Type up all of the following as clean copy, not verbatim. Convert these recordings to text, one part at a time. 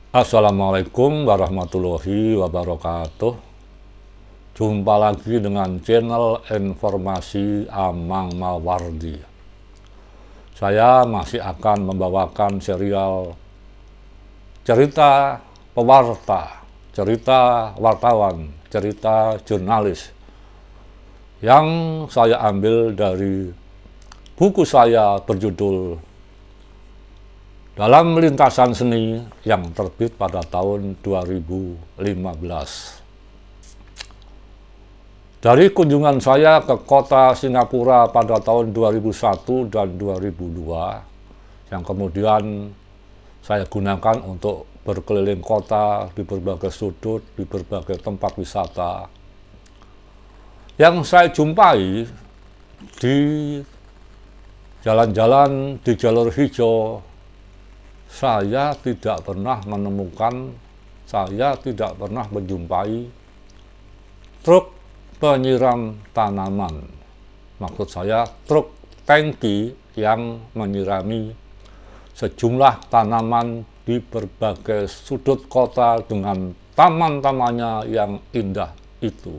Assalamualaikum warahmatullahi wabarakatuh. Jumpa lagi dengan channel informasi Amang Mawardi. Saya masih akan membawakan serial cerita pewarta, cerita wartawan, cerita jurnalis yang saya ambil dari buku saya berjudul Dalam Lintasan Seni yang terbit pada tahun 2015. Dari kunjungan saya ke kota Singapura pada tahun 2001 dan 2002, yang kemudian saya gunakan untuk berkeliling kota di berbagai sudut, di berbagai tempat wisata, yang saya jumpai di jalan-jalan di jalur hijau, saya tidak pernah menjumpai truk penyiram tanaman. Maksud saya truk tangki yang menyirami sejumlah tanaman di berbagai sudut kota dengan taman-tamannya yang indah itu.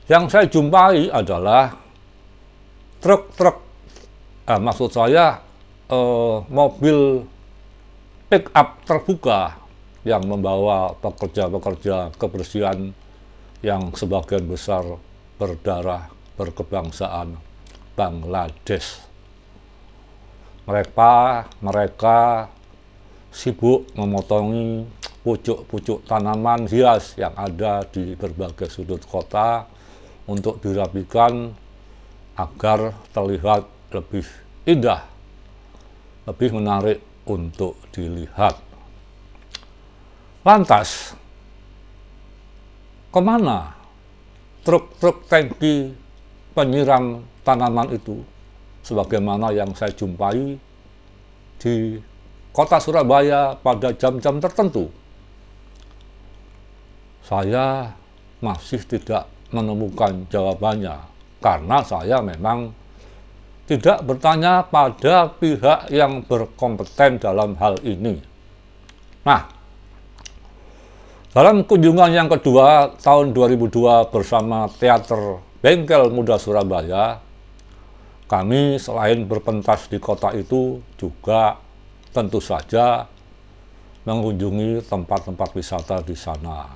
Yang saya jumpai adalah mobil pick up terbuka yang membawa pekerja-pekerja kebersihan yang sebagian besar berdarah berkebangsaan Bangladesh. Mereka sibuk memotongi pucuk-pucuk tanaman hias yang ada di berbagai sudut kota untuk dirapikan agar terlihat lebih indah, lebih menarik untuk dilihat. Lantas, kemana truk-truk tangki penyiram tanaman itu, sebagaimana yang saya jumpai di kota Surabaya pada jam-jam tertentu? Saya masih tidak menemukan jawabannya, karena saya memang tidak bertanya pada pihak yang berkompeten dalam hal ini. Nah, dalam kunjungan yang kedua tahun 2002 bersama Teater Bengkel Muda Surabaya, kami selain berpentas di kota itu juga tentu saja mengunjungi tempat-tempat wisata di sana.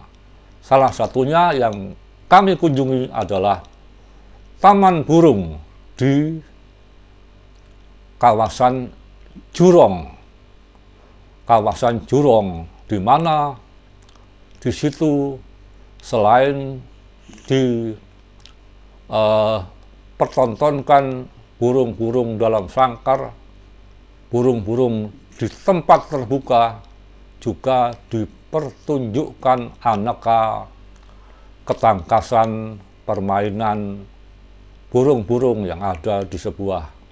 Salah satunya yang kami kunjungi adalah Taman Burung di kawasan Jurong, di mana di situ selain dipertontonkan burung-burung dalam sangkar, burung-burung di tempat terbuka, juga dipertunjukkan aneka ketangkasan permainan burung-burung yang ada di sebuah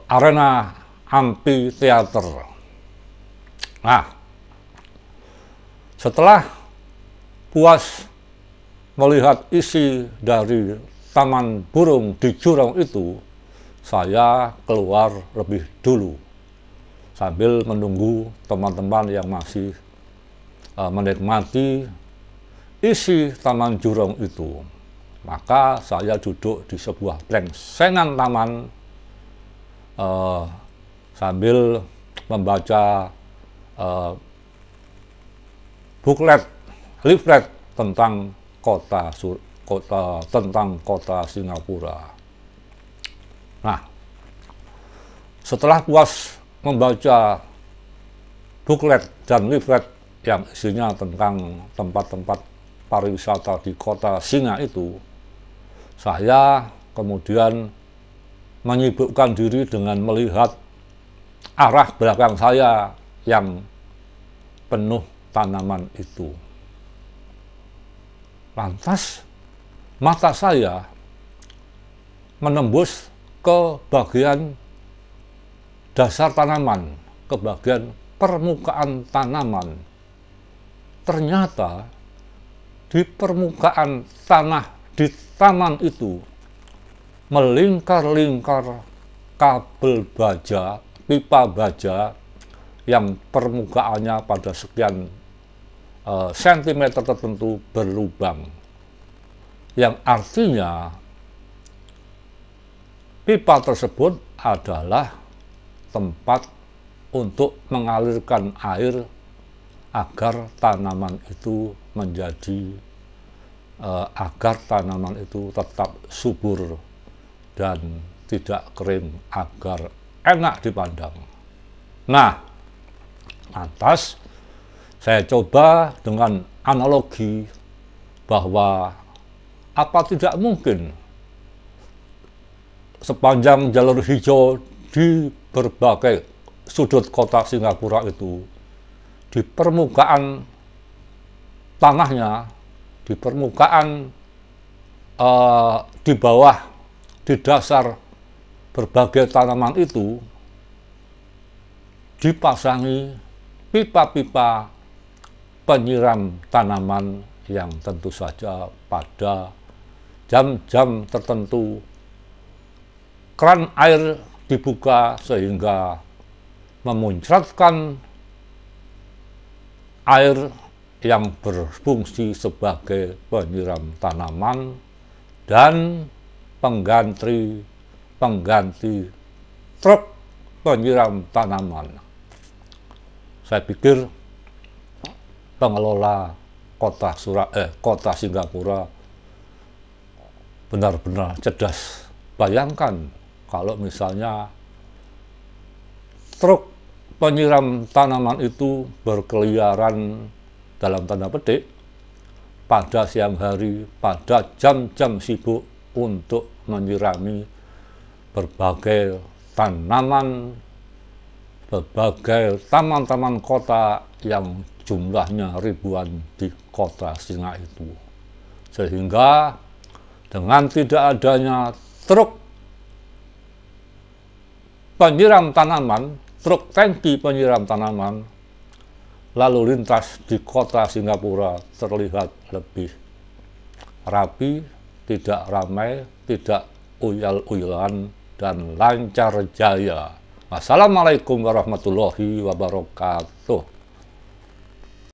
arena amphitheater. Nah, setelah puas melihat isi dari taman burung di Jurong itu, saya keluar lebih dulu sambil menunggu teman-teman yang masih menikmati isi taman Jurong itu. Maka saya duduk di sebuah plengsengan taman sambil membaca leaflet tentang kota Singapura. Nah, setelah puas membaca buklet dan leaflet yang isinya tentang tempat-tempat pariwisata di kota Singa itu, saya kemudian menyibukkan diri dengan melihat arah belakang saya yang penuh tanaman itu. Lantas mata saya menembus ke bagian dasar tanaman, ke bagian permukaan tanaman. Ternyata di permukaan tanah di taman itu melingkar-lingkar kabel baja, pipa baja yang permukaannya pada sekian sentimeter tertentu berlubang, yang artinya pipa tersebut adalah tempat untuk mengalirkan air agar tanaman itu agar tanaman itu tetap subur dan tidak kering, agar enak dipandang. Nah, lantas saya coba dengan analogi bahwa apa tidak mungkin sepanjang jalur hijau di berbagai sudut kota Singapura itu, di permukaan tanahnya, di permukaan di bawah, di dasar berbagai tanaman itu dipasangi pipa-pipa penyiram tanaman yang tentu saja pada jam-jam tertentu keran air dibuka sehingga memuncratkan air yang berfungsi sebagai penyiram tanaman dan pengganti truk penyiram tanaman. Saya pikir pengelola kota Singapura benar-benar cerdas. Bayangkan kalau misalnya truk penyiram tanaman itu berkeliaran dalam tanda petik pada siang hari, pada jam-jam sibuk untuk menyirami berbagai tanaman, berbagai taman-taman kota yang jumlahnya ribuan di kota Singa itu. Sehingga dengan tidak adanya truk penyiram tanaman, truk tangki penyiram tanaman, lalu lintas di kota Singapura terlihat lebih rapi, tidak ramai, tidak uyal-uyalan, dan lancar jaya. Wassalamualaikum warahmatullahi wabarakatuh.